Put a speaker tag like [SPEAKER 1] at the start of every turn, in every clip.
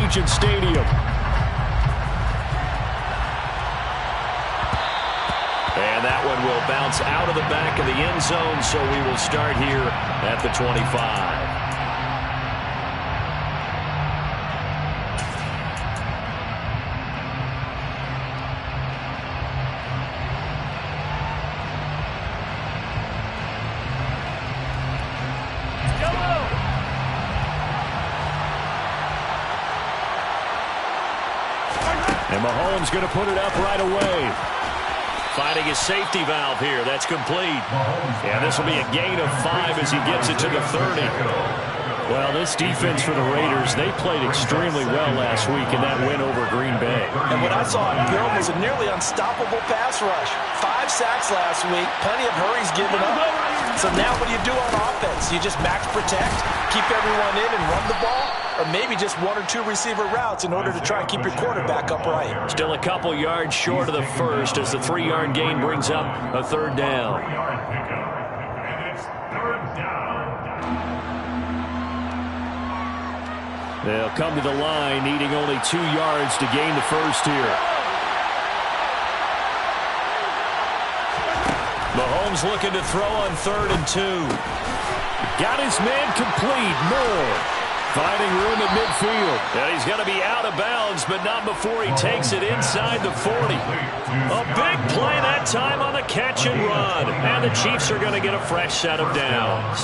[SPEAKER 1] Allegiant Stadium. And that one will bounce out of the back of the end zone, so we will start here at the 25. And Mahomes going to put it up right away. Finding his safety valve here. That's complete. And this will be a gain of 5 as he gets it to the 30. Well, this defense for the Raiders, they played extremely well last week in that win over Green Bay.
[SPEAKER 2] And what I saw in Bill was a nearly unstoppable pass rush. 5 sacks last week, plenty of hurries given up. So now what do you do on offense? You just max protect, keep everyone in and run the ball? Or maybe just 1 or 2 receiver routes in order to try and keep your quarterback upright.
[SPEAKER 1] Still a couple yards short of the first as the 3-yard gain brings up a 3rd down. They'll come to the line needing only 2 yards to gain the first here. Mahomes looking to throw on 3rd and 2. Got his man complete. Moore finding room at midfield. And he's going to be out of bounds, but not before he takes it inside the 40. A big play that time on the catch and run. And the Chiefs are going to get a fresh set of downs.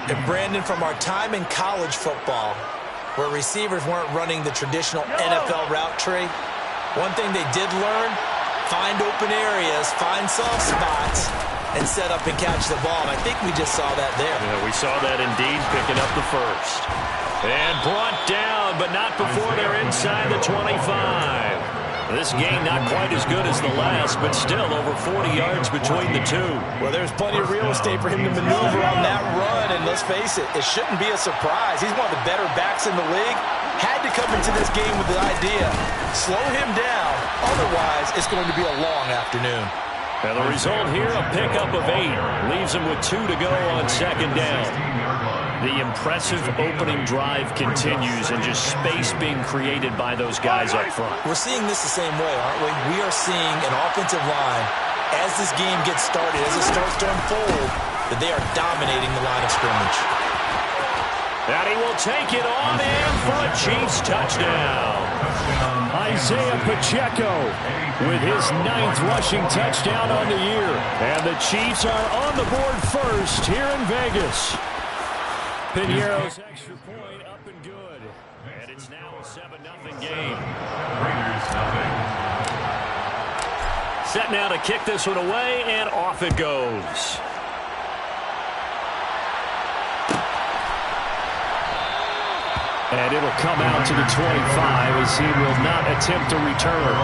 [SPEAKER 2] And Brandon, from our time in college football, where receivers weren't running the traditional NFL route tree, one thing they did learn, find open areas, find soft spots, and set up and catch the ball. And I think we just saw that there.
[SPEAKER 1] Yeah, we saw that indeed, picking up the first. And brought down, but not before they're inside the 25. This game not quite as good as the last, but still over 40 yards between the two.
[SPEAKER 2] Well, there's plenty of real estate for him to maneuver on that run, and let's face it, it shouldn't be a surprise. He's one of the better backs in the league. Had to come into this game with the idea, slow him down, otherwise it's going to be a long afternoon.
[SPEAKER 1] And the result here, a pickup of 8. Leaves him with 2 to go on 2nd down. The impressive opening drive continues and just space being created by those guys up front.
[SPEAKER 2] We're seeing this the same way, aren't we? We are seeing an offensive line, as this game gets started, as it starts to unfold, that they are dominating the line of scrimmage.
[SPEAKER 1] And he will take it on in for a Chiefs touchdown. Isaiah Pacheco with his 9th rushing touchdown on the year. And the Chiefs are on the board first here in Vegas. Piñeiro's extra point up and good. And it's now a 7-0 game. Set now to kick this one away, and off it goes. And it'll come out to the 25 as he will not attempt to return.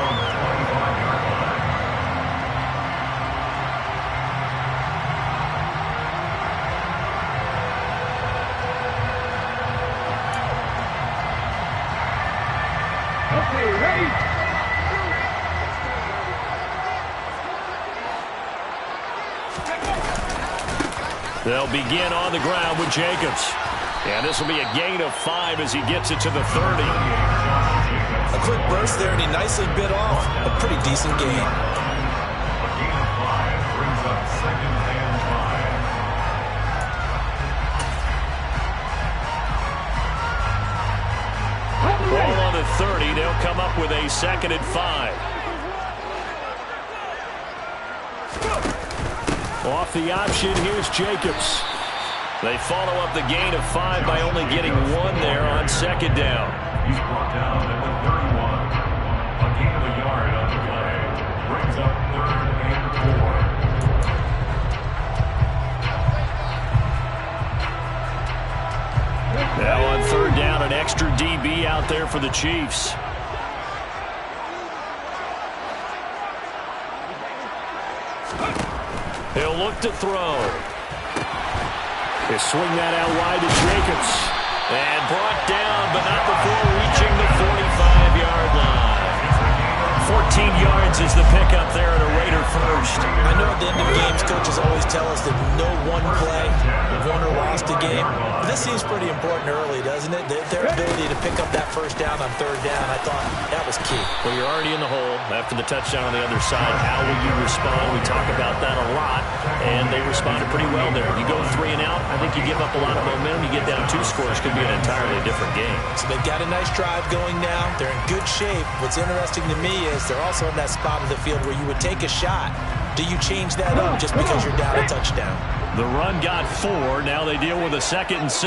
[SPEAKER 1] They'll begin on the ground with Jacobs. And this will be a gain of 5 as he gets it to the 30.
[SPEAKER 2] A quick burst there, and he nicely bit off a pretty decent gain.
[SPEAKER 1] Ball on the 30. They'll come up with a 2nd and 5. Off the option, here's Jacobs. They follow up the gain of 5 by only getting 1 there on 2nd down.
[SPEAKER 3] He's brought down at the 31. A gain of a yard on the play. Brings up 3rd and 4.
[SPEAKER 1] Now on 3rd down, an extra DB out there for the Chiefs. He'll look to throw. They swing that out wide to Jacobs. And brought down, but not before reaching the 45-yard line. 14 yards is the pickup there at a Raider first.
[SPEAKER 2] I know a the end of games, coaches always tell us that no one play won or lost a game. But this seems pretty important early, doesn't it? Their ability to pick up that first down on third down, I thought that was key.
[SPEAKER 1] Well, you're already in the hole after the touchdown on the other side. How will you respond? We talk about that a lot, and they responded pretty well there. You go 3 and out, I think you give up a lot of momentum. You get down 2 scores, could be an entirely different game.
[SPEAKER 2] So they've got a nice drive going now. They're in good shape. What's interesting to me is they're also in that spot of the field where you would take a shot. Do you change that up just because you're down a touchdown?
[SPEAKER 1] The run got 4. Now they deal with a 2nd and 6.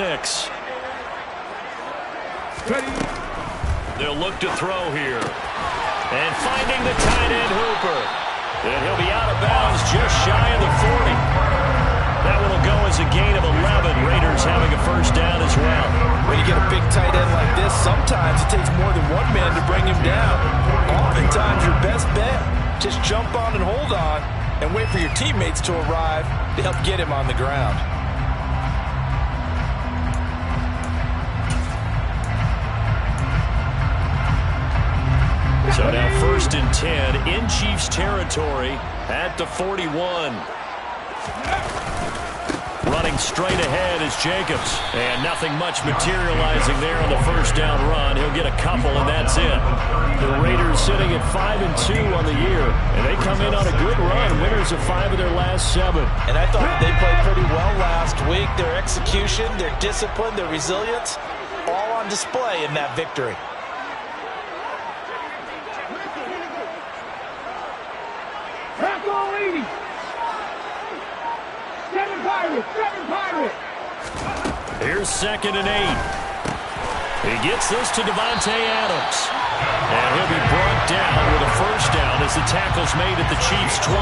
[SPEAKER 1] They'll look to throw here. And finding the tight end Hooper. And he'll be out of bounds just shy of the 40. That one will go as a gain of 11. Raiders having a first down as well.
[SPEAKER 2] When you get a big tight end like this, sometimes it takes more than one man to bring him down. Oftentimes your best bet, just jump on and hold on and wait for your teammates to arrive to help get him on the ground.
[SPEAKER 1] So now 1st and 10 in Chiefs territory at the 41. Running straight ahead is Jacobs. And nothing much materializing there on the first down run. He'll get a couple, and that's it. The Raiders sitting at 5-2 on the year. And they come in on a good run. Winners of 5 of their last 7.
[SPEAKER 2] And I thought they played pretty well last week. Their execution, their discipline, their resilience, all on display in that victory.
[SPEAKER 1] Here's 2nd and 8. He gets this to Davante Adams. And he'll be brought down with a first down as the tackle's made at the Chiefs' 28.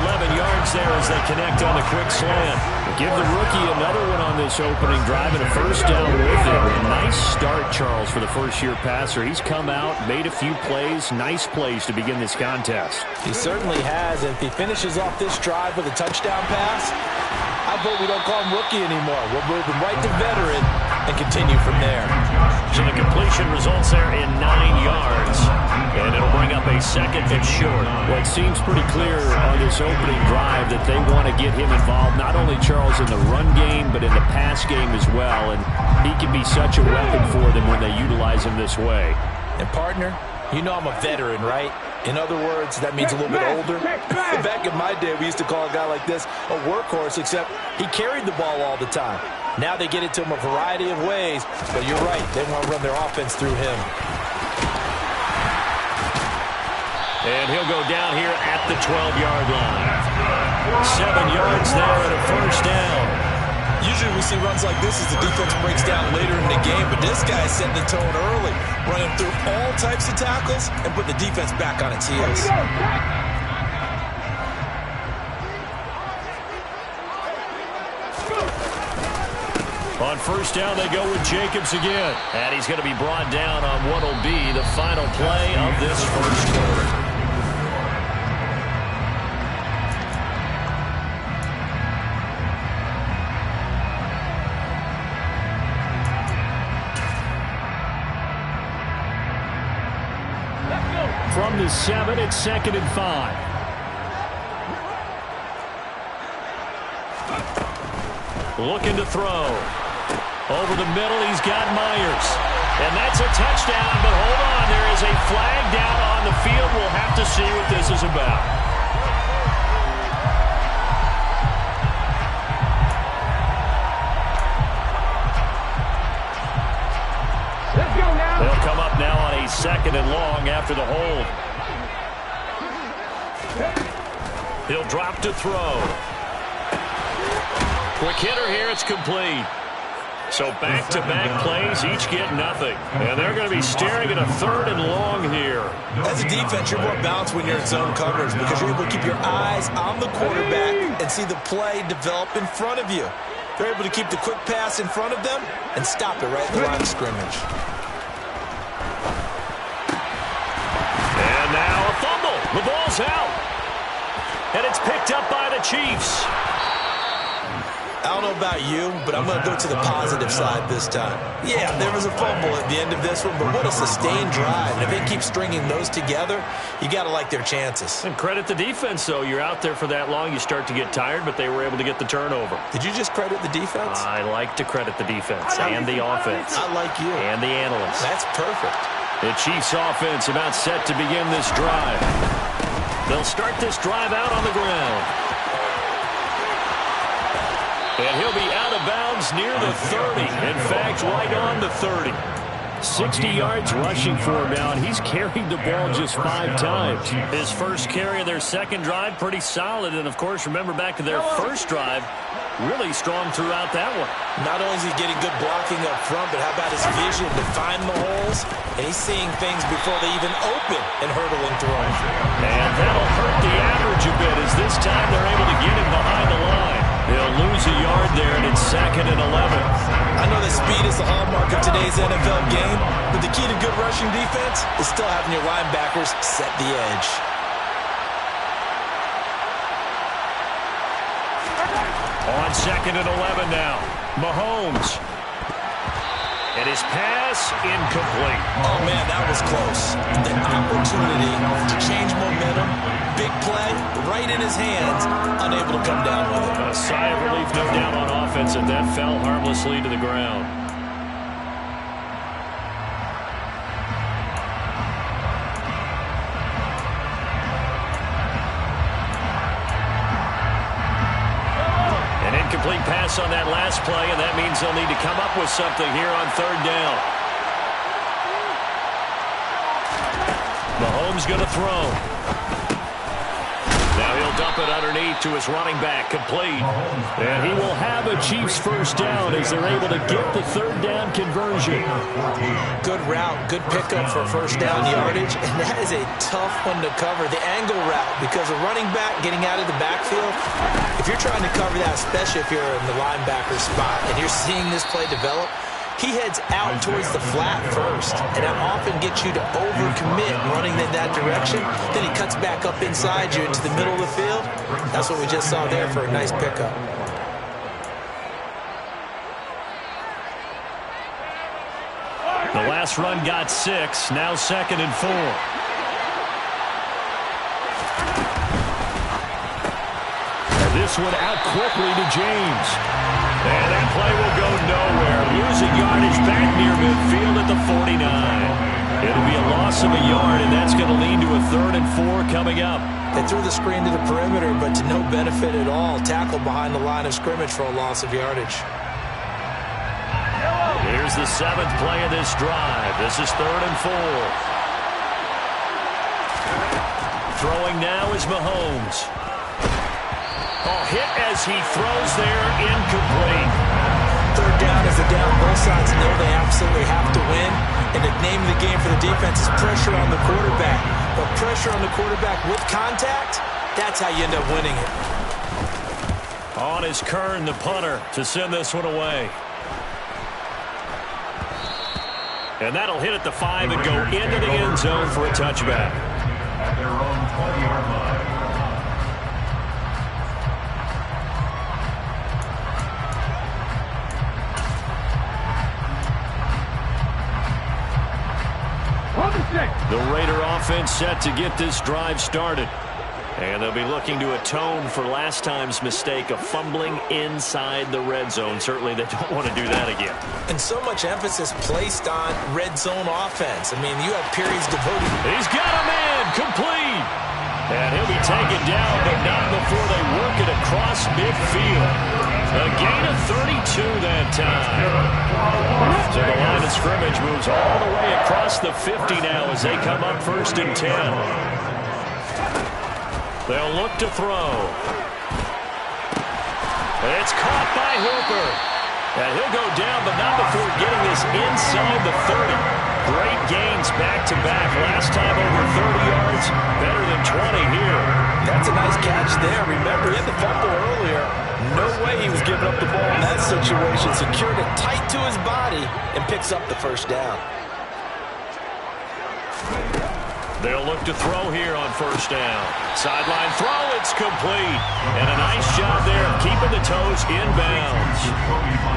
[SPEAKER 1] 11 yards there as they connect on the quick slant. Give the rookie another one on this opening drive and a first down with it. A nice start, Charles, for the first-year passer. He's come out, made a few plays, nice plays to begin this contest.
[SPEAKER 2] He certainly has. And if he finishes off this drive with a touchdown pass, I vote we don't call him rookie anymore. We'll move him right to veteran and continue from there.
[SPEAKER 1] So the completion results there in 9 yards. And it'll bring up a 2nd and short. Well, it seems pretty clear on this opening drive that they want to get him involved, not only, Charles, in the run game, but in the pass game as well. And he can be such a weapon for them when they utilize him this way.
[SPEAKER 2] And, partner, you know I'm a veteran, right? In other words, that means a little bit older. Back in my day, we used to call a guy like this a workhorse, except he carried the ball all the time. Now they get it to him a variety of ways, but you're right, they want to run their offense through him.
[SPEAKER 1] And he'll go down here at the 12-yard line. 7 yards there and a first down.
[SPEAKER 2] Usually we see runs like this as the defense breaks down later in the game, but this guy is setting the tone early, running through all types of tackles and put the defense back on its heels.
[SPEAKER 1] On first down, they go with Jacobs again. And he's going to be brought down on what will be the final play of this first quarter. From the 7, it's 2nd and 5. Looking to throw. Over the middle, he's got Myers. And that's a touchdown, but hold on. There is a flag down on the field. We'll have to see what this is about.
[SPEAKER 4] Let's go now.
[SPEAKER 1] They'll come up now on a 2nd and long after the hold. He'll drop to throw. Quick hitter here, it's complete. So back-to-back plays, each get nothing. And they're going to be staring at a 3rd and long here.
[SPEAKER 2] As a defense, you're more balanced when you're in zone coverage because you're able to keep your eyes on the quarterback and see the play develop in front of you. They're able to keep the quick pass in front of them and stop it right at the line of scrimmage.
[SPEAKER 1] And now a fumble. The ball's out. And it's picked up by the Chiefs.
[SPEAKER 2] I don't know about you, but I'm going to go to the positive side this time. Yeah, there was a fumble at the end of this one, but what a sustained drive. And if they keep stringing those together, you got to like their chances.
[SPEAKER 1] And credit the defense, though. You're out there for that long, you start to get tired, but they were able to get the turnover.
[SPEAKER 2] Did you just credit the defense?
[SPEAKER 1] I like to credit the defense and the offense.
[SPEAKER 2] I like you.
[SPEAKER 1] And the analysts.
[SPEAKER 2] That's perfect.
[SPEAKER 1] The Chiefs offense about set to begin this drive. They'll start this drive out on the ground. And he'll be out of bounds near the 30. In fact, right on the 30. 60 yards rushing for him now, and he's carried the ball just 5 times. His first carry of their second drive, pretty solid. And, of course, remember back to their first drive, really strong throughout that one.
[SPEAKER 2] Not only is he getting good blocking up front, but how about his vision to find the holes? And he's seeing things before they even open and hurdling through them.
[SPEAKER 1] And that'll hurt the average a bit as this time they're able to get him behind the line. They'll lose a yard there, and it's 2nd and 11.
[SPEAKER 2] I know that speed is the hallmark of today's NFL game, but the key to good rushing defense is still having your linebackers set the edge.
[SPEAKER 1] On 2nd and 11 now, Mahomes. And his pass incomplete.
[SPEAKER 2] Oh, man, that was close. The opportunity to change momentum, big play, right in his hands, unable to come down with it.
[SPEAKER 1] A sigh of relief, no doubt, on offense, and that fell harmlessly to the ground. Incomplete pass on that last play, and that means they'll need to come up with something here on 3rd down. Mahomes going to throw. Now he'll dump it underneath to his running back, complete. And he will have a Chiefs first down as they're able to get the 3rd down conversion.
[SPEAKER 2] Good route, good pickup for first down yardage, and that is a tough one to cover. The angle route, because a running back getting out of the backfield, if you're trying to cover that, especially if you're in the linebacker spot and you're seeing this play develop, he heads out towards the flat first, and that often gets you to overcommit running in that direction. Then he cuts back up inside you into the middle of the field. That's what we just saw there for a nice pickup.
[SPEAKER 1] The last run got 6, now 2nd and 4. This one out quickly to James. And that play will go nowhere. Losing yardage back near midfield at the 49. It'll be a loss of a yard, and that's going to lead to a 3rd and 4 coming up.
[SPEAKER 2] They threw the screen to the perimeter, but to no benefit at all. Tackled behind the line of scrimmage for a loss of yardage.
[SPEAKER 1] Here's the 7th play of this drive. This is 3rd and 4. Throwing now is Mahomes. Oh, hit as he throws there, incomplete.
[SPEAKER 2] 3rd down is a down. Both sides know they absolutely have to win. And the name of the game for the defense is pressure on the quarterback. But pressure on the quarterback with contact, that's how you end up winning it.
[SPEAKER 1] On is Kern, the punter, to send this one away. And that'll hit at the 5 and go into the end zone for a touchback.
[SPEAKER 3] At their own 20-yard line.
[SPEAKER 1] The Raider offense set to get this drive started. And they'll be looking to atone for last time's mistake of fumbling inside the red zone. Certainly they don't want to do that again.
[SPEAKER 2] And so much emphasis placed on red zone offense. I mean, you have periods devoted.
[SPEAKER 1] He's got a man, complete. And he'll be taken down, but not before they work it across midfield. A gain of 32 that time. So the line of scrimmage moves all the way across the 50 now as they come up 1st and 10. They'll look to throw. It's caught by Hooper. And he'll go down, but not before getting this inside the 30. Great gains back-to-back. Last time over 30 yards, better than 20 here.
[SPEAKER 2] That's a nice catch there. Remember, he had the fumble earlier. No way he was giving up the ball in that situation. Secured it tight to his body and picks up the first down.
[SPEAKER 1] They'll look to throw here on 1st down. Sideline throw, It's complete. And a nice job there of keeping the toes in bounds.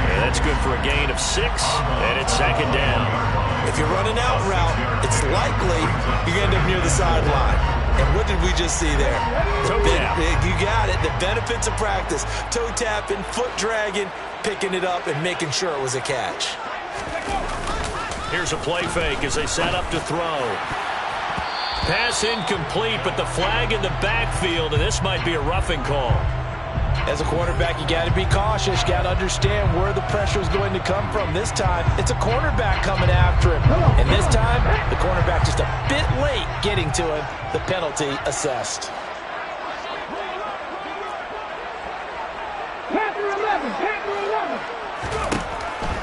[SPEAKER 1] And that's good for a gain of 6, and it's second down.
[SPEAKER 2] If you're running out route, it's likely you're going to end up near the sideline. And what did we just see there?
[SPEAKER 1] Toe tap.
[SPEAKER 2] You got it. The benefits of practice. Toe tapping, foot dragging, picking it up, and making sure it was a catch.
[SPEAKER 1] Here's a play fake as they set up to throw. Pass incomplete, but the flag in the backfield, and this might be a roughing call.
[SPEAKER 2] As a quarterback, you got to be cautious. You got to understand where the pressure is going to come from. This time, it's a cornerback coming after him. And this time, the cornerback just a bit late getting to him. The penalty assessed.
[SPEAKER 4] Panther 11, Panther 11.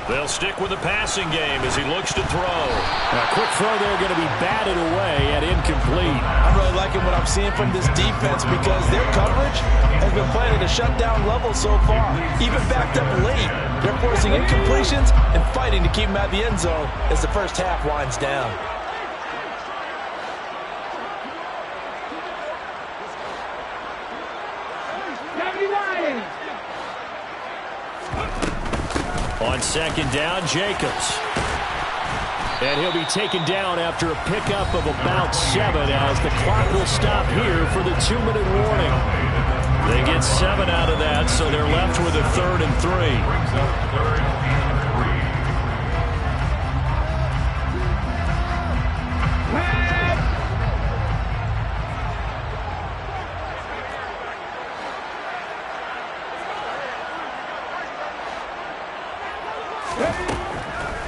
[SPEAKER 1] They'll stick with the passing game as he looks to throw. A quick throw there going to be batted away at incomplete.
[SPEAKER 2] I'm really liking what I'm seeing from this defense because their coverage has been playing at a shutdown level so far. Even backed up late, they're forcing incompletions and fighting to keep them out of the end zone as the first half winds down.
[SPEAKER 1] On second down, Jacobs. And he'll be taken down after a pickup of about 7 as the clock will stop here for the 2-minute warning. They get 7 out of that, so they're left with a 3rd and 3.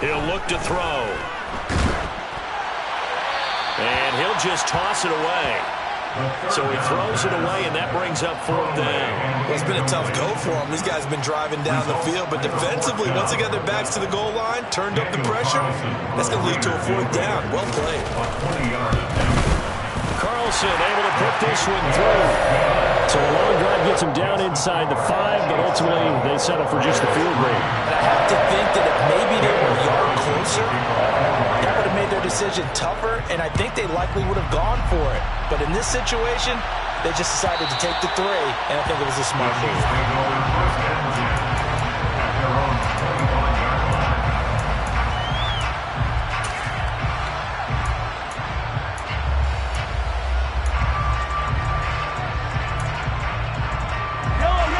[SPEAKER 1] He'll look to throw. And he'll just toss it away. So he throws it away, and that brings up 4th down.
[SPEAKER 2] Well, it's been a tough go for him. These guys have been driving down the field, but defensively, once they got their backs to the goal line, turned up the pressure, that's going to lead to a 4th down. Well played.
[SPEAKER 1] Carlson able to put this one through. So a long drive gets him down inside the 5, but ultimately they settle for just the field goal.
[SPEAKER 2] And I have to think that if maybe they were a yard closer, that would have made their decision tougher, and I think they likely would have gone for it. But in this situation, they just decided to take the 3, and I think it was a smart move.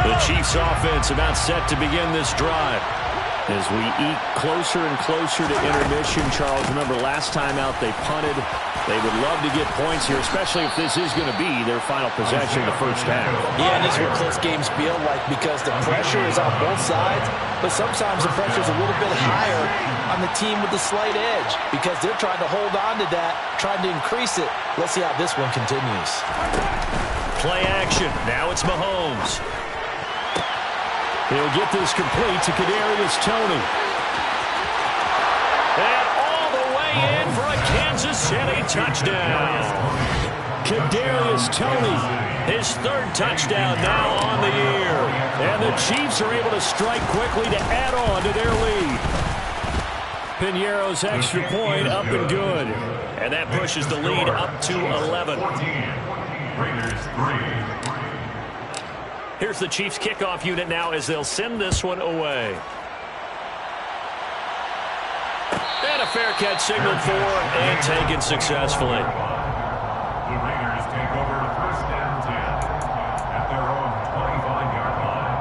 [SPEAKER 1] The Chiefs offense about set to begin this drive. As we eat closer and closer to intermission, Charles, remember last time out they punted. They would love to get points here, especially if this is going to be their final possession of the first half.
[SPEAKER 2] Yeah, and this is what close games feel like because the pressure is on both sides, but sometimes the pressure is a little bit higher on the team with the slight edge because they're trying to hold on to that, trying to increase it. Let's see how this one continues.
[SPEAKER 1] Play action. Now it's Mahomes. He'll get this complete to Kadarius Toney. And all the way in for a Kansas City touchdown. Kadarius Toney, his 3rd touchdown now on the year. And the Chiefs are able to strike quickly to add on to their lead. Pinheiro's extra point up and good. And that pushes the lead up to 11.
[SPEAKER 3] Raiders 3.
[SPEAKER 1] Here's the Chiefs kickoff unit now as they'll send this one away. And a fair catch signaled for and taken successfully.
[SPEAKER 3] The Raiders take over 1st and 10 at their own 25-yard line.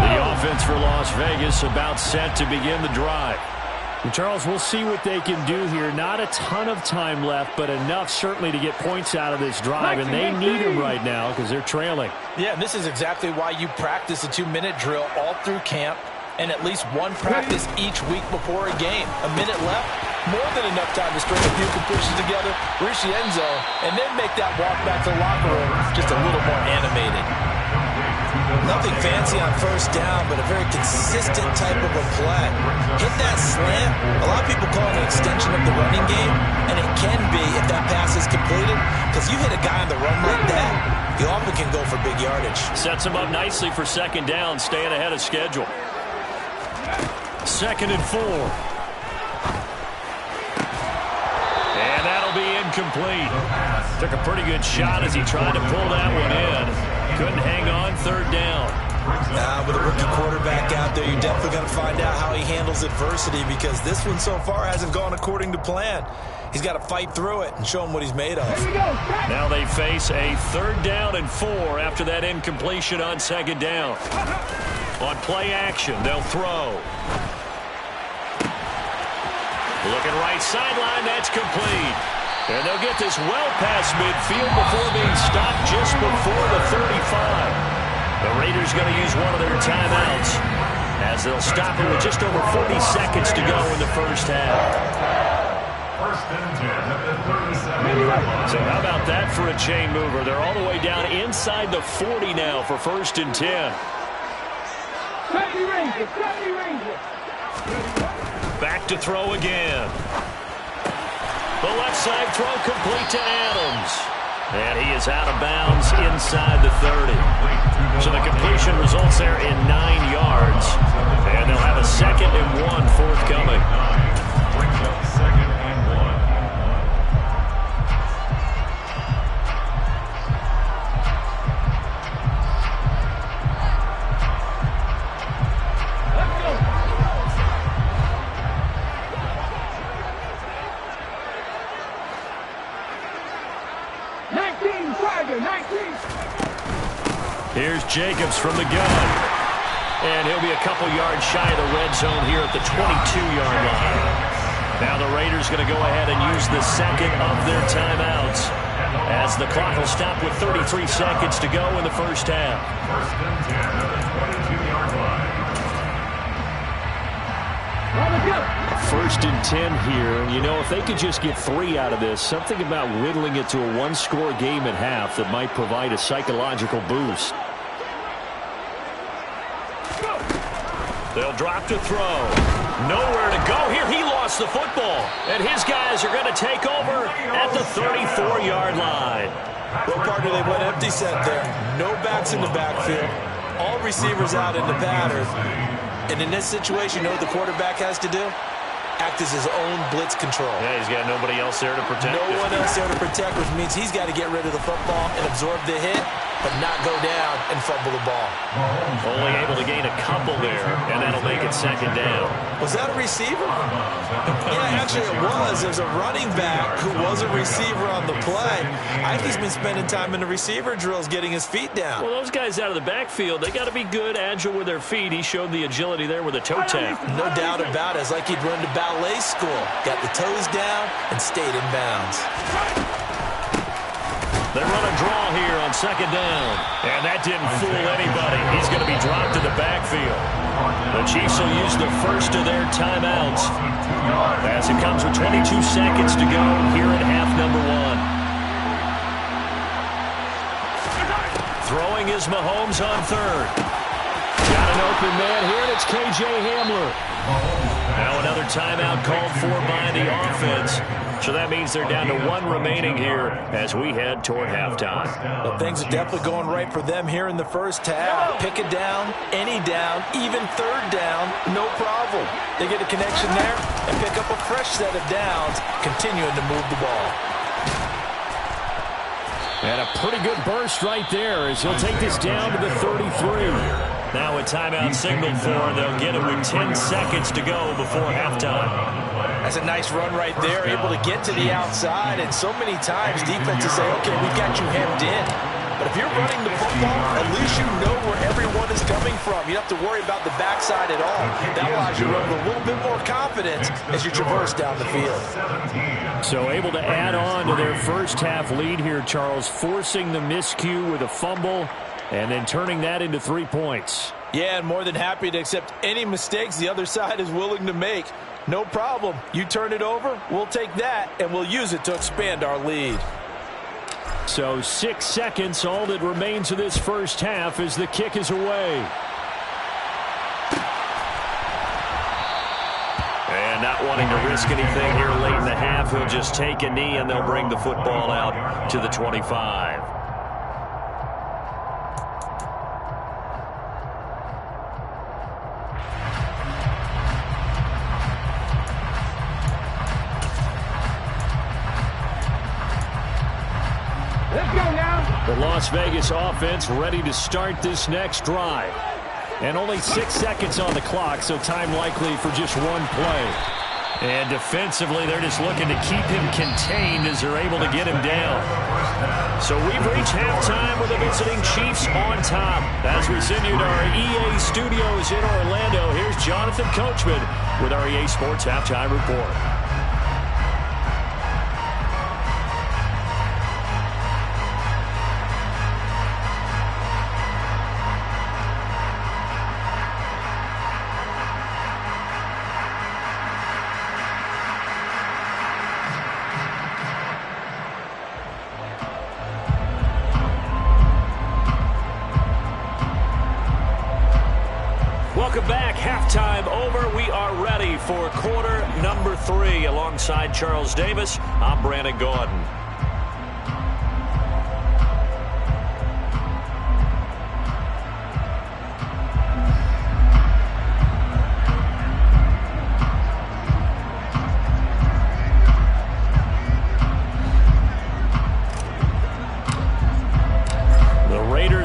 [SPEAKER 1] The offense for Las Vegas about set to begin the drive. And Charles, we'll see what they can do here. Not a ton of time left, but enough certainly to get points out of this drive, and they need them right now because they're trailing.
[SPEAKER 2] Yeah, and this is exactly why you practice a 2-minute drill all through camp and at least one practice each week before a game. A minute left, more than enough time to string a few completions together, reach the end zone, and then make that walk back to the locker room just a little more animated. Nothing fancy on 1st down, but a very consistent type of a play. Hit that slant. A lot of people call it an extension of the running game, and it can be if that pass is completed, because you hit a guy on the run like that, you often can go for big yardage.
[SPEAKER 1] Sets him up nicely for 2nd down, staying ahead of schedule. 2nd and 4. incomplete. Took a pretty good shot as he tried to pull that one in. Couldn't hang on, third down.
[SPEAKER 2] With a rookie quarterback out there, you're definitely going to find out how he handles adversity, because this one so far hasn't gone according to plan. He's got to fight through it and show him what he's made of.
[SPEAKER 1] Now they face a 3rd down and 4 after that incompletion on 2nd down. On play action, they'll throw. Looking right sideline, that's complete. And they'll get this well past midfield before being stopped just before the 35. The Raiders going to use one of their timeouts as they'll stop it with just over 40 seconds to go in the first half.
[SPEAKER 3] 1st and 10 at the 37-yard line.
[SPEAKER 1] So how about that for a chain mover? They're all the way down inside the 40 now for 1st and 10. Back to throw again. The left side throw complete to Adams. And he is out of bounds inside the 30. So the completion results there in 9 yards. And they'll have a 2nd and 1 forthcoming.
[SPEAKER 3] Brings up 2nd and 1.
[SPEAKER 1] Here's Jacobs from the gun. And he'll be a couple yards shy of the red zone here at the 22-yard line. Now the Raiders going to go ahead and use the 2nd of their timeouts as the clock will stop with 33 seconds to go in the first half.
[SPEAKER 3] 1st and 10 at the 22-yard line.
[SPEAKER 1] 1st and 10 here. You know, if they could just get 3 out of this, something about whittling it to a 1-score game at half that might provide a psychological boost. They'll drop to throw. Nowhere to go here. He lost the football. And his guys are going to take over at the 34-yard line.
[SPEAKER 2] Well, partner, they went empty set there. No backs in the backfield. All receivers out in the pattern. And in this situation, you know what the quarterback has to do? Act as his own blitz control.
[SPEAKER 1] Yeah, he's got nobody else there to protect
[SPEAKER 2] No one else there to protect, which means he's got to get rid of the football and absorb the hit, but not go down and fumble the ball.
[SPEAKER 1] Only able to gain a couple there, and that'll make it 2nd down.
[SPEAKER 2] Was that a receiver? Yeah, actually it was. There's a running back who was a receiver on the play. I think he's been spending time in the receiver drills getting his feet down.
[SPEAKER 1] Well, those guys out of the backfield, they got to be good, agile with their feet. He showed the agility there with a toe tap.
[SPEAKER 2] No doubt about it. It's like he'd run to ballet school. Got the toes down and stayed in bounds.
[SPEAKER 1] They run a draw here on 2nd down. And that didn't fool anybody. He's going to be dropped to the backfield. The Chiefs will use the first of their timeouts as it comes with 22 seconds to go here at half number 1. Throwing is Mahomes on 3rd. Got an open man here, and it's K.J. Hamler. Now another timeout called for by the offense. So that means they're down to 1 remaining here as we head toward halftime.
[SPEAKER 2] Well, things are definitely going right for them here in the first half. Pick it down, any down, even 3rd down, no problem. They get a connection there and pick up a fresh set of downs, continuing to move the ball.
[SPEAKER 1] And a pretty good burst right there as he'll take this down to the 33. Now a timeout signaled for, and they'll get it with 10 seconds to go before halftime.
[SPEAKER 2] That's a nice run right there, able to get to the outside, and so many times defenses say, okay, we've got you hemmed in. But if you're running the football, at least you know where everyone is coming from. You don't have to worry about the backside at all. That allows you to run with a little bit more confidence as you traverse down the field.
[SPEAKER 1] So able to add on to their first half lead here, Charles, forcing the miscue with a fumble and then turning that into 3 points.
[SPEAKER 2] Yeah, and more than happy to accept any mistakes the other side is willing to make. No problem. You turn it over, we'll take that, and we'll use it to expand our lead.
[SPEAKER 1] So 6 seconds, all that remains of this first half as the kick is away. And not wanting to risk anything here late in the half, he'll just take a knee and they'll bring the football out to the 25. The Las Vegas offense ready to start this next drive. And only 6 seconds on the clock, so time likely for just one play. And defensively, they're just looking to keep him contained as they're able to get him down. So we've reached halftime with the visiting Chiefs on top. As we send you to our EA studios in Orlando, here's Jonathan Coachman with our EA Sports Halftime Report. Welcome back. Halftime over. We are ready for quarter number 3. Alongside Charles Davis, I'm Brandon Gaudin.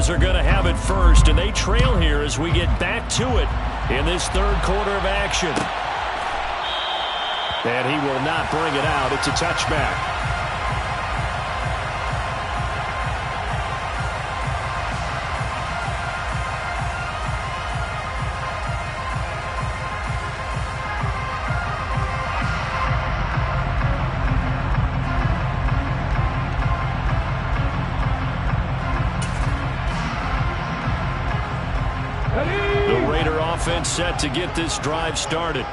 [SPEAKER 1] Are going to have it first, and they trail here as we get back to it in this third quarter of action. And he will not bring it out. It's a touchback. Offense set to get this drive started.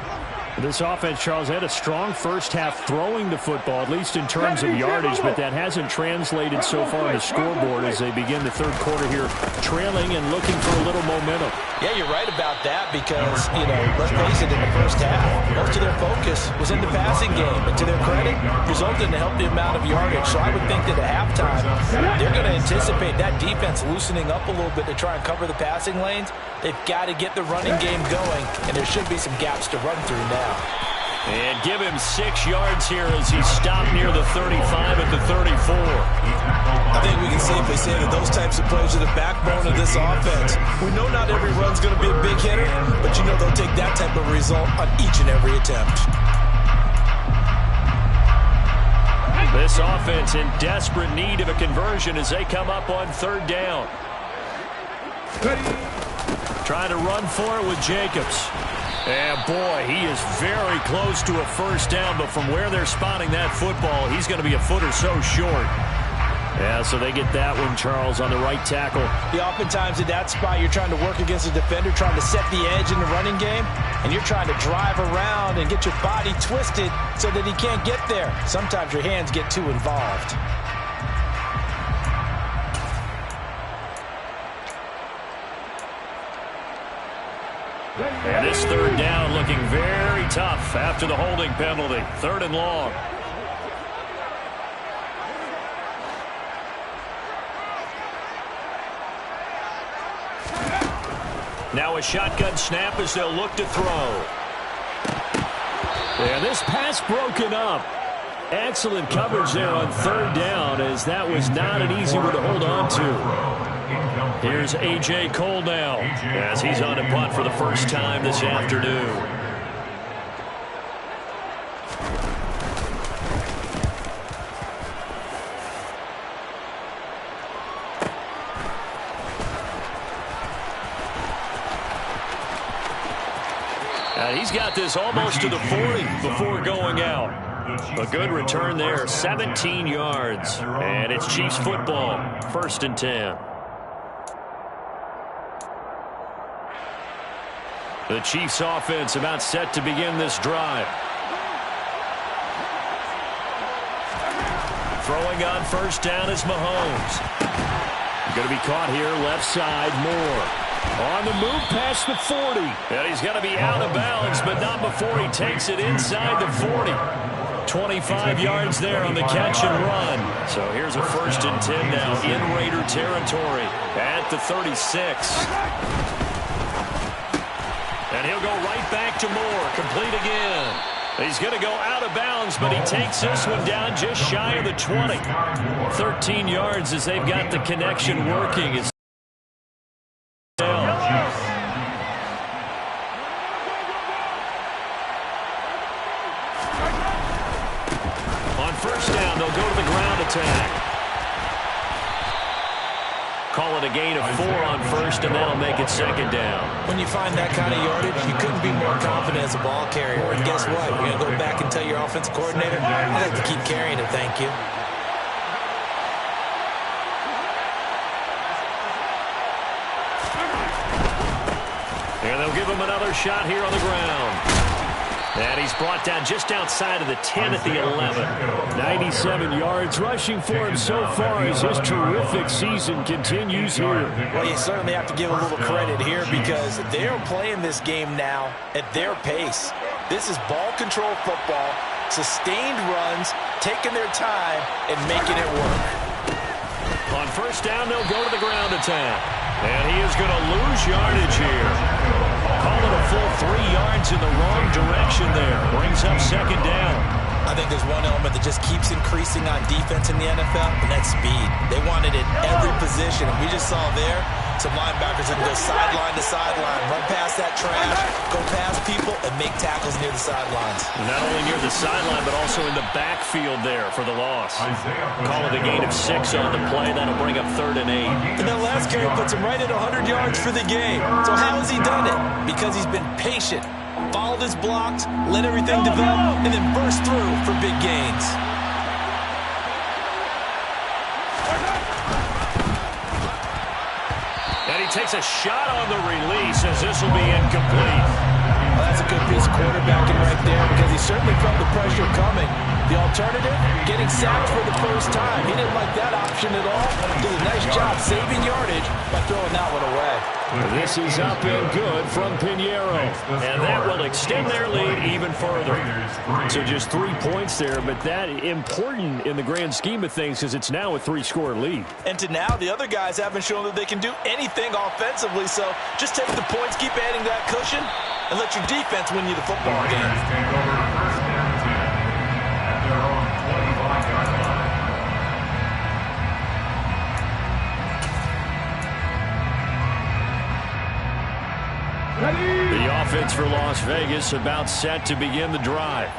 [SPEAKER 1] This offense, Charles, had a strong first half throwing the football, at least in terms of yardage, but that hasn't translated so far on the scoreboard as they begin the third quarter here, trailing and looking for a little momentum.
[SPEAKER 2] Yeah, you're right about that because, let's face it, in the first half, most of their focus was in the passing game. And to their credit, resulted in a healthy amount of yardage. So I would think that at halftime, they're going to anticipate that defense loosening up a little bit to try and cover the passing lanes. They've got to get the running game going, and there should be some gaps to run through now.
[SPEAKER 1] And give him 6 yards here as he stopped near the 35 at the 34.
[SPEAKER 2] I think we can safely say that those types of plays are the backbone of this offense. We know not every run's going to be a big hitter, but they'll take that type of result on each and every attempt.
[SPEAKER 1] This offense in desperate need of a conversion as they come up on third down. Trying to run for it with Jacobs. And, boy, he is very close to a first down, but from where they're spotting that football, he's going to be a foot or so short. Yeah, so they get that one, Charles, on the right tackle.
[SPEAKER 2] Yeah, oftentimes at that spot, you're trying to work against a defender, trying to set the edge in the running game, and you're trying to drive around and get your body twisted so that he can't get there. Sometimes your hands get too involved.
[SPEAKER 1] And this third down looking very tough after the holding penalty. 3rd and long. Now a shotgun snap as they'll look to throw. And this pass broken up. Excellent coverage there on 3rd down as that was not an easy one to hold on to. Here's A.J. Cole now as he's on a punt for the first time this afternoon. And he's got this almost to the 40 before going out. A good return there, 17 yards. And it's Chiefs football, 1st and 10. The Chiefs offense about set to begin this drive. Throwing on first down is Mahomes. Going to be caught here left side, Moore. On the move past the 40. And he's going to be out of bounds, but not before he takes it inside the 40. 25 yards there on the catch and run. So here's a 1st and 10 now in Raider territory at the 36. And he'll go right back to Moore. Complete again. He's going to go out of bounds but he takes this one down just shy of the 20. 13 yards as they've got the connection working. It's on first down, they'll go to the ground attack. Call it a gain of 4 on first, and that'll make it second down.
[SPEAKER 2] When you find that kind of yardage, you couldn't be more confident as a ball carrier. And guess what? You're going to go back and tell your offensive coordinator, I'd like to keep carrying it, thank you.
[SPEAKER 1] And they'll give him another shot here on the ground. And he's brought down just outside of the 10 at the 11. 97 yards rushing for him so far as his terrific season continues here.
[SPEAKER 2] Well, you certainly have to give a little credit here because they're playing this game now at their pace. This is ball control football, sustained runs, taking their time, and making it work.
[SPEAKER 1] On first down, they'll go to the ground attack. And he is going to lose yardage here. Call it a full 3 yards in the wrong direction there. Brings up second down.
[SPEAKER 2] I think there's one element that just keeps increasing on defense in the NFL, and that's speed. They want it at every position, and we just saw there some linebackers that can go sideline to sideline, run past that trash, go past people, and make tackles near the sidelines.
[SPEAKER 1] Not only near the sideline, but also in the backfield there for the loss. Call it a gain of 6 on the play. That'll bring up 3rd and 8.
[SPEAKER 2] And that last carry puts him right at 100 yards for the game. So how has he done it? Because he's been patient, followed his blocks, let everything develop, and then burst through for big gains.
[SPEAKER 1] And he takes a shot on the release as this will be incomplete.
[SPEAKER 2] Well, that's a good piece of quarterbacking right there because he certainly felt the pressure coming. The alternative, getting sacked for the first time. He didn't like that option at all. Did a nice job saving yardage by throwing that one away.
[SPEAKER 1] This is up and good from Pinheiro. And that will extend their lead even further. So just 3 points there, but that important in the grand scheme of things because it's now a 3-score lead.
[SPEAKER 2] And to now, the other guys haven't shown that they can do anything offensively. So just take the points, keep adding that cushion, and let your defense win you the football game. The offense for Las Vegas about set to begin the drive.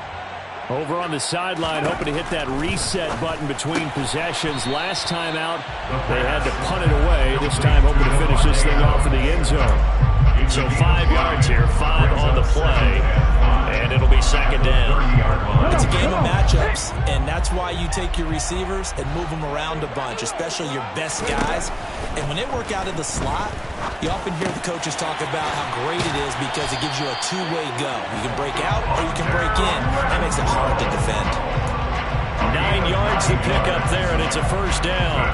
[SPEAKER 1] Over on the sideline, hoping to hit that reset button between possessions. Last time out, they had to punt it away. This time, hoping to finish this thing off in the end zone. So 5 yards here, 5 on the play, and it'll be second down.
[SPEAKER 2] It's a game of matchups, and that's why you take your receivers and move them around a bunch, especially your best guys. And when they work out of the slot, you often hear the coaches talk about how great it is because it gives you a two-way go. You can break out or you can break in. That makes it hard to defend.
[SPEAKER 1] 9 yards to pick up there, and it's a first down.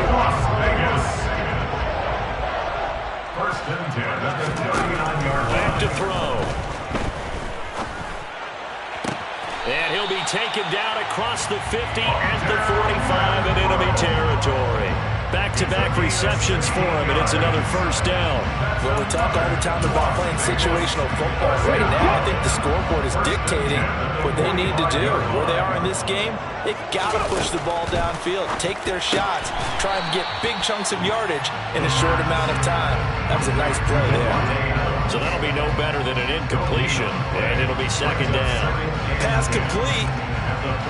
[SPEAKER 3] Las Vegas. First and 10 at the 39-yard line.
[SPEAKER 1] Back to throw. And he'll be taken down across the 50 at the 45 in enemy territory. Back-to-back receptions for him, and it's another first down.
[SPEAKER 2] Well, we talk all the time about playing situational football. Right now, I think the scoreboard is dictating what they need to do. Where they are in this game, they've got to push the ball downfield, take their shots, try and get big chunks of yardage in a short amount of time. That was a nice play there.
[SPEAKER 1] So that'll be no better than an incompletion, and it'll be second down.
[SPEAKER 2] Pass complete,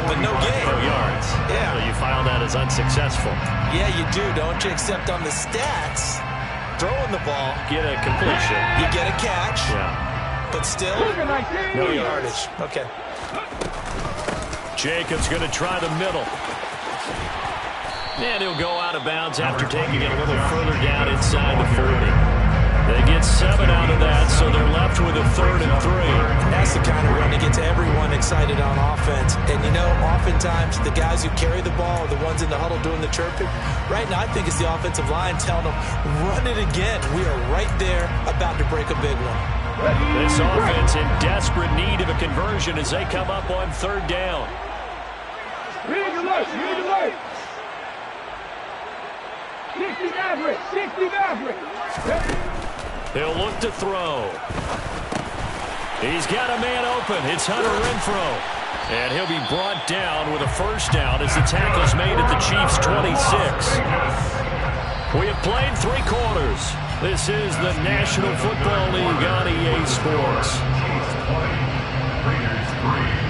[SPEAKER 2] but no gain.
[SPEAKER 1] No yards.
[SPEAKER 2] Yeah.
[SPEAKER 1] So you file that as unsuccessful.
[SPEAKER 2] Yeah, you do, don't you? Except on the stats, throwing the ball,
[SPEAKER 1] Get a completion.
[SPEAKER 2] you get a catch,
[SPEAKER 1] Yeah.
[SPEAKER 2] but still, no yardage. Okay.
[SPEAKER 1] Jacobs going to try the middle. And he'll go out of bounds after taking it a little further down inside the 40. They get 7 out of that, so they're left with a 3rd and 3.
[SPEAKER 2] That's the kind of run that gets everyone excited on offense. And, you know, oftentimes the guys who carry the ball are the ones in the huddle doing the chirping. Right now, I think it's the offensive line telling them, run it again. We are right there about to break a big one.
[SPEAKER 1] This offense in desperate need of a conversion as they come up on 3rd down.
[SPEAKER 4] Read the left, read the left. 60 Maverick, 60 Maverick.
[SPEAKER 1] He'll look to throw. He's got a man open. It's Hunter Renfrow. And he'll be brought down with a first down as the tackle's made at the Chiefs' 26. We have played 3 quarters. This is the National Football League on EA Sports.
[SPEAKER 3] Chiefs 20, Raiders 3.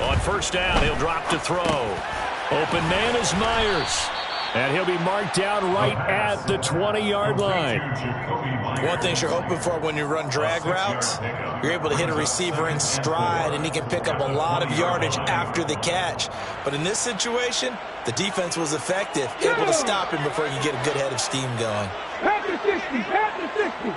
[SPEAKER 1] On first down, he'll drop to throw. Open man is Myers. And he'll be marked down right at the 20-yard line.
[SPEAKER 2] One thing you're hoping for when you run drag routes, you're able to hit a receiver in stride, and he can pick up a lot of yardage after the catch. But in this situation, the defense was effective, able to stop him before you get a good head of steam going.
[SPEAKER 4] Pat the 60, pat the 60.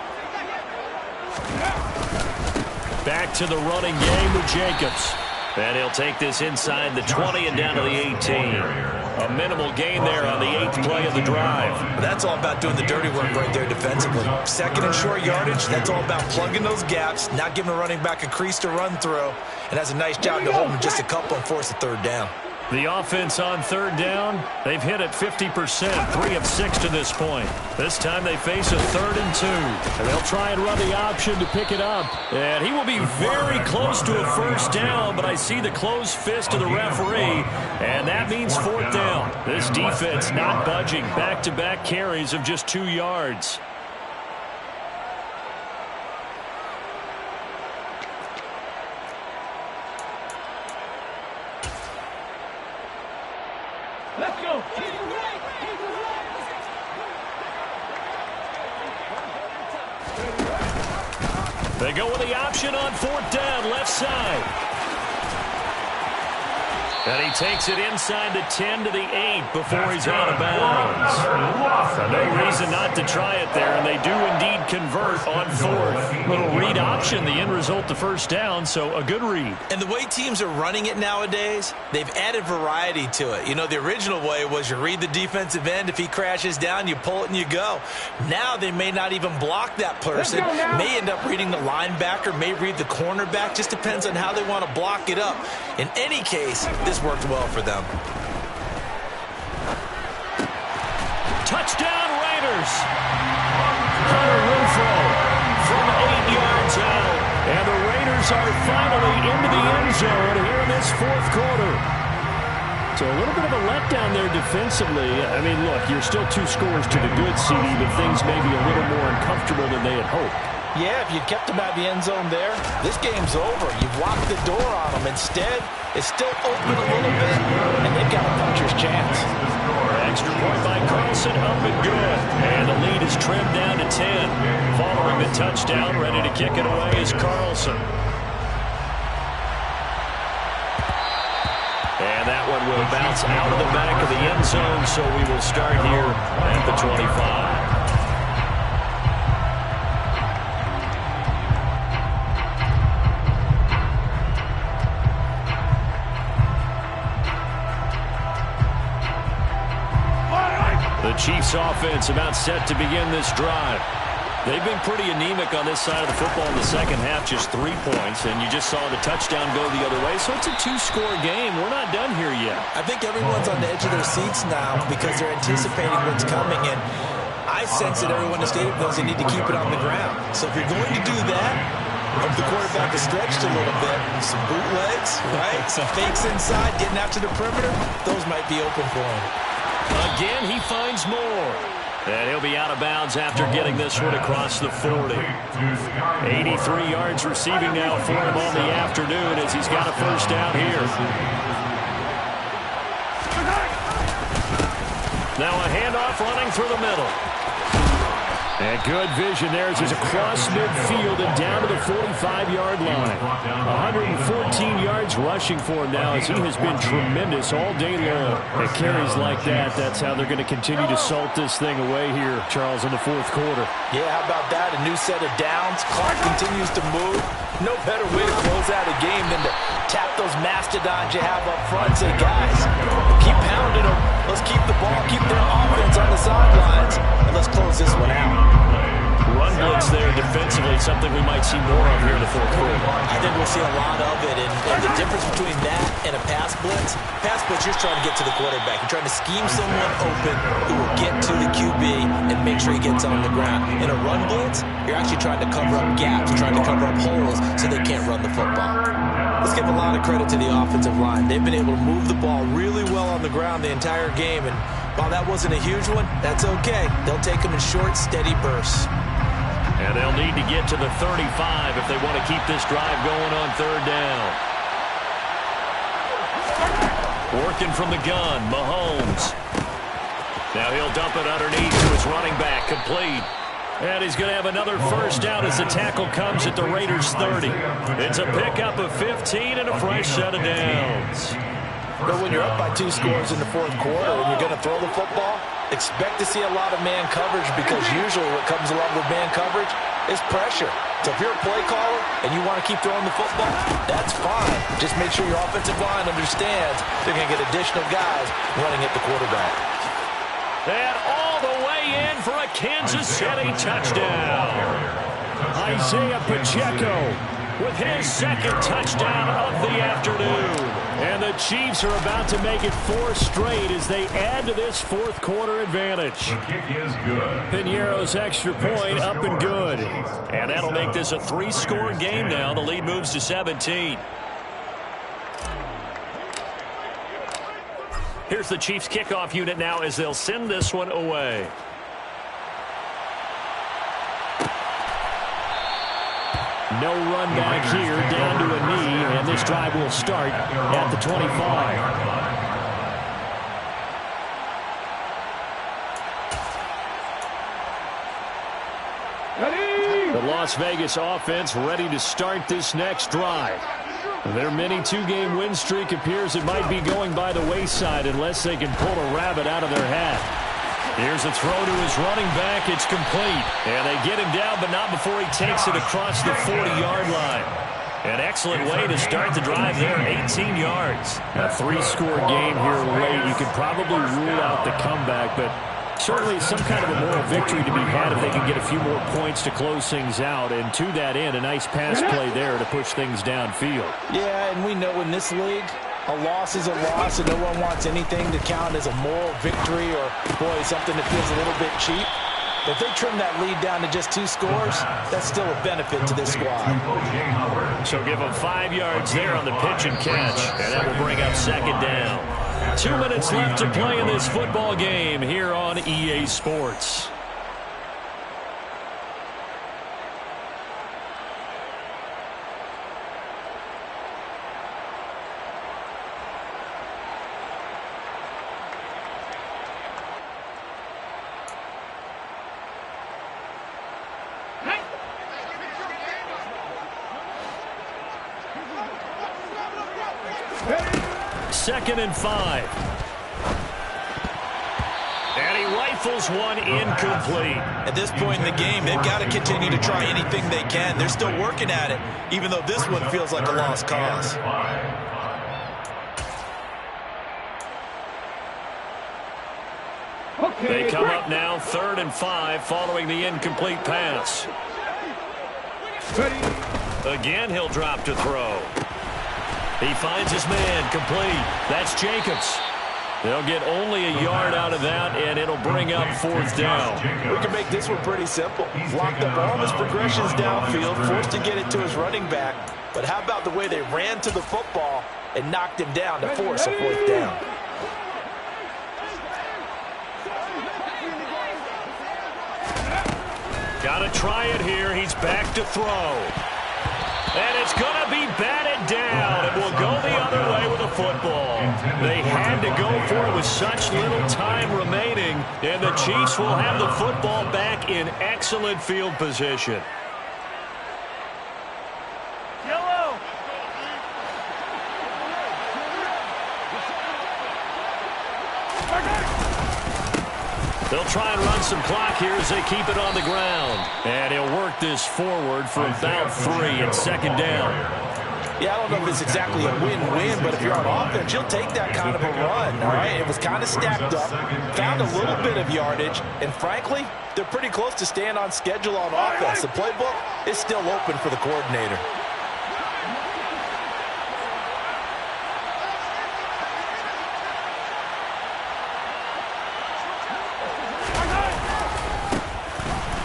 [SPEAKER 1] Back to the running game with Jacobs. And he'll take this inside the 20 and down to the 18. A minimal gain there on the 8th play of the drive.
[SPEAKER 2] That's all about doing the dirty work right there defensively. Second and short yardage, that's all about plugging those gaps, not giving a running back a crease to run through, and has a nice job to hold him just a couple and force a third down.
[SPEAKER 1] The offense on third down, they've hit it 50%, 3 of 6 to this point. This time they face a 3rd and 2. And they'll try and run the option to pick it up. And he will be very close to a first down, but I see the closed fist of the referee, and that means 4th down. This defense not budging. Back-to-back carries of just 2 yards.
[SPEAKER 4] Let's go.
[SPEAKER 1] They go with the option on 4th down, left side. And he takes it inside the 10 to the 8 before he's out of bounds. No reason not to try it there, and they do indeed convert on 4th. Little read option, the end result, the first down, so a good read.
[SPEAKER 2] And the way teams are running it nowadays, they've added variety to it. You know, the original way was you read the defensive end. If he crashes down, you pull it and you go. Now they may not even block that person. May end up reading the linebacker, may read the cornerback. Just depends on how they want to block it up. In any case, this worked well for them.
[SPEAKER 1] Touchdown Raiders! Hunter Renfrow from 8 yards out. And the Raiders are finally into the end zone here in this 4th quarter. So a little bit of a letdown there defensively. I mean, look, you're still 2 scores to the good, CD, but things may be a little more uncomfortable than they had hoped.
[SPEAKER 2] Yeah, if you kept them out of the end zone there, this game's over. You've locked the door on them. Instead, it's still open a little bit, and they've got a puncher's chance.
[SPEAKER 1] Extra point by Carlson, up and good. And the lead is trimmed down to 10. Following the touchdown, ready to kick it away is Carlson. And that one will bounce out of the back of the end zone, so we will start here at the 25. The Chiefs offense about set to begin this drive. They've been pretty anemic on this side of the football in the second half, just 3 points, and you just saw the touchdown go the other way, so it's a 2-score game. We're not done here yet.
[SPEAKER 2] I think everyone's on the edge of their seats now because they're anticipating what's coming, and I sense that everyone in the stadium knows they need to keep it on the ground. So if you're going to do that, hope the quarterback is stretched a little bit. Some bootlegs, right? Some fakes inside, getting out to the perimeter. Those might be open for him.
[SPEAKER 1] Again, he finds more. And he'll be out of bounds after getting this one across the 40. 83 yards receiving now for him on the afternoon as he's got a first down here. Now a handoff running through the middle. And good vision there as he's across midfield and down to the 45-yard line. 114 yards rushing for him now as he has been tremendous all day long. At carries like that, that's how they're going to continue to salt this thing away here, Charles, in the fourth quarter.
[SPEAKER 2] Yeah, how about that? A new set of downs. Clock continues to move. No better way to close out a game than to tap those mastodons you have up front and say, guys, keep pounding them. Let's keep the ball, keep their offense on the sidelines, and let's close this one out.
[SPEAKER 1] Run blitz there defensively, something we might see more of here in the fourth quarter.
[SPEAKER 2] I think we'll see a lot of it, and the difference between that and a pass blitz, you're trying to get to the quarterback. You're trying to scheme someone open who will get to the QB and make sure he gets on the ground. In a run blitz, you're actually trying to cover up gaps, trying to cover up holes so they can't run the football. Let's give a lot of credit to the offensive line. They've been able to move the ball really well on the ground the entire game, and while that wasn't a huge one, that's okay. They'll take them in short, steady bursts.
[SPEAKER 1] And they'll need to get to the 35 if they want to keep this drive going on third down. Working from the gun, Mahomes. Now he'll dump it underneath to his running back, complete. And he's going to have another first down as the tackle comes at the Raiders' 30. It's a pickup of 15 and a fresh set of downs.
[SPEAKER 2] But when you're up by 2 scores in the fourth quarter and you're going to throw the football, expect to see a lot of man coverage because usually what comes along with man coverage is pressure. So if you're a play caller and you want to keep throwing the football, that's fine. Just make sure your offensive line understands they're going to get additional guys running at the quarterback.
[SPEAKER 1] And all the way in for a Kansas City touchdown. Isaiah Pacheco with his second touchdown of the afternoon. And the Chiefs are about to make it 4 straight as they add to this fourth quarter advantage.
[SPEAKER 3] The kick is good.
[SPEAKER 1] Piñeiro's extra point up and good. And that'll make this a 3-score game now. The lead moves to 17. Here's the Chiefs kickoff unit now as they'll send this one away. No run back here, down to a knee, and this drive will start at the 25. The Las Vegas offense ready to start this next drive. Their mini 2-game win streak appears it might be going by the wayside unless they can pull a rabbit out of their hat. Here's a throw to his running back. It's complete. And they get him down, but not before he takes it across the 40-yard line. An excellent way to start the drive there, 18 yards. A 3-score game here late. You could probably rule out the comeback, but certainly some kind of a moral victory to be had if they can get a few more points to close things out. And to that end, a nice pass play there to push things downfield.
[SPEAKER 2] Yeah, and we know in this league, a loss is a loss, and no one wants anything to count as a moral victory or, boy, something that feels a little bit cheap. But if they trim that lead down to just 2 scores, that's still a benefit to this squad.
[SPEAKER 1] So give them 5 yards there on the pitch and catch, and that will bring up second down. 2 minutes left to play in this football game here on EA Sports. Second and 5. And he rifles one incomplete.
[SPEAKER 2] At this point in the game, they've got to continue to try anything they can. They're still working at it, even though this one feels like a lost cause.
[SPEAKER 1] They come up now 3rd and 5 following the incomplete pass. Again, he'll drop to throw. He finds his man, complete. That's Jacobs. They'll get only a yard out of that, and it'll bring up 4th down.
[SPEAKER 2] We can make this one pretty simple. Locked up all his progressions downfield, forced to get it to his running back. But how about the way they ran to the football and knocked him down to force a 4th down?
[SPEAKER 1] Got to try it here. He's back to throw. And it's going to be batted down. It will go the other way with a football. They had to go for it with such little time remaining, and the Chiefs will have the football back in excellent field position.
[SPEAKER 4] Yellow.
[SPEAKER 1] They'll try and run some clock here as they keep it on the ground. And he'll work this forward for about 3 and second down.
[SPEAKER 2] Yeah, I don't know if it's exactly a win-win, but if you're on offense, you'll take that kind of a run, all right? It was kind of stacked up, found a little bit of yardage, and frankly, they're pretty close to staying on schedule on offense. The playbook is still open for the coordinator.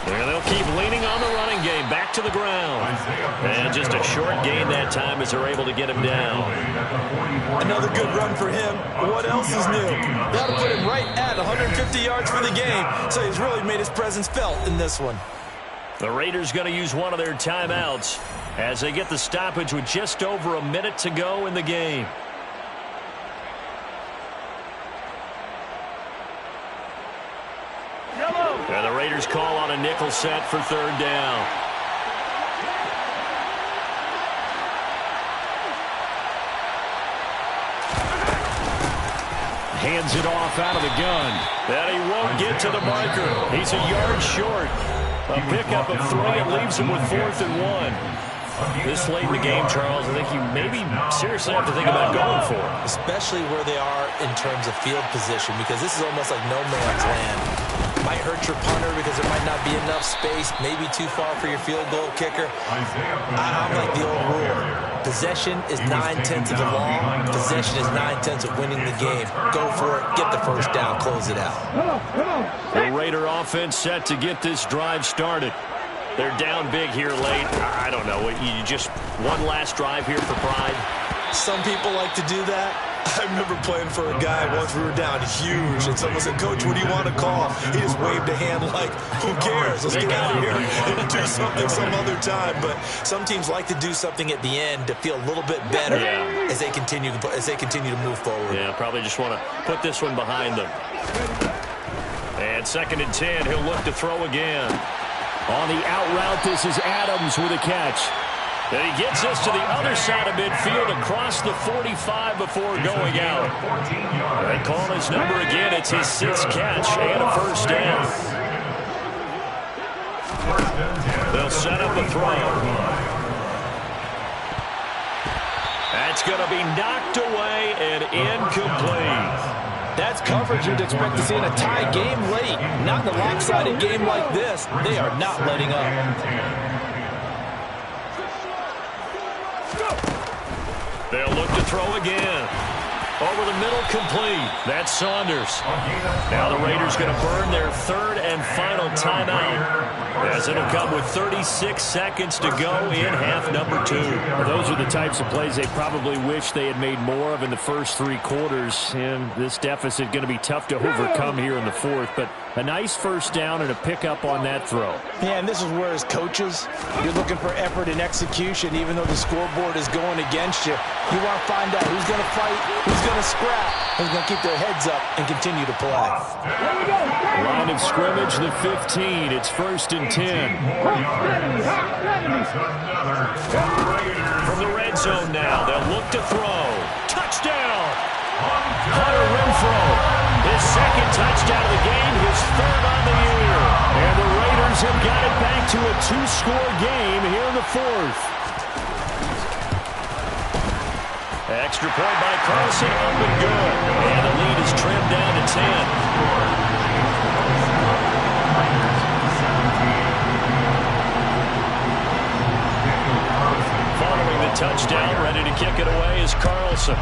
[SPEAKER 1] They'll keep leaning on the running game, back to the ground. And just a short gain that time as they're able to get him down.
[SPEAKER 2] Another good run for him. What else is new? That'll put him right at 150 yards for the game, so he's really made his presence felt in this one.
[SPEAKER 1] The Raiders going to use one of their timeouts as they get the stoppage with just over a minute to go in the game. And the Raiders call on a nickel set for third down. Hands it off out of the gun. And he won't get to the marker. He's a yard short. A pickup of 3 and leaves him with 4th and 1. This late in the game, Charles, I think you maybe seriously have to think about going for it.
[SPEAKER 2] Especially where they are in terms of field position, because this is almost like no man's land. Might hurt your punter because there might not be enough space, maybe too far for your field goal kicker. I'm like the old rule. Possession is 9/10 of the law. Possession is 9/10 of winning the game. Go for it, get the first down, close it out.
[SPEAKER 1] The Raider offense set to get this drive started. They're down big here late. I don't know. You just one last drive here for pride?
[SPEAKER 2] Some people like to do that. I remember playing for a guy once we were down huge, and someone said, "Coach, what do you want to call?" He just waved a hand like, "Who cares? Let's get out of here and do something some other time." But some teams like to do something at the end to feel a little bit better as they continue to move forward.
[SPEAKER 1] Yeah, probably just want to put this one behind them. And 2nd and 10, he'll look to throw again. On the out route, this is Adams with a catch. And he gets us to the other side of midfield across the 45 before going out. They call his number again. It's his 6th catch and a first down. They'll set up a throw. That's going to be knocked away and incomplete.
[SPEAKER 2] That's coverage you'd expect to see in a tie game late. Not in a lopsided game like this. They are not letting up.
[SPEAKER 1] They'll look to throw again. Over the middle, complete. That's Saunders. Now the Raiders going to burn their 3rd and final timeout, as it'll come with 36 seconds to go in half number 2. Well, those are the types of plays they probably wish they had made more of in the first 3 quarters. And this deficit going to be tough to overcome here in the 4th. But a nice first down and a pickup on that throw.
[SPEAKER 2] Yeah, and this is where as coaches, you're looking for effort and execution, even though the scoreboard is going against you. You want to find out who's going to fight, who's going to scrap, who's going to keep their heads up and continue to play.
[SPEAKER 1] Line of scrimmage, the 15. It's 1st and 10. From the red zone now, they'll look to throw. Touchdown! Hunter Renfrow, his 2nd touchdown of the game, his 3rd on the year. And the Raiders have got it back to a 2-score game here in the 4th. Extra point by Carlson, up and good. And the lead is trimmed down to 10. Following the touchdown, ready to kick it away is Carlson.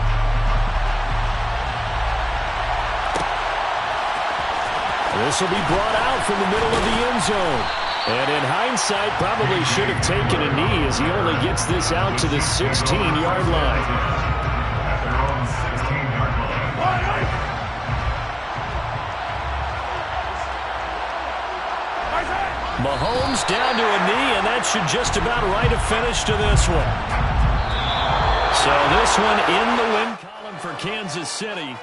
[SPEAKER 1] This will be brought out from the middle of the end zone. And in hindsight, probably should have taken a knee as he only gets this out to the 16-yard line. Mahomes down to a knee, and that should just about write a finish to this one. So this one in the win column for Kansas City.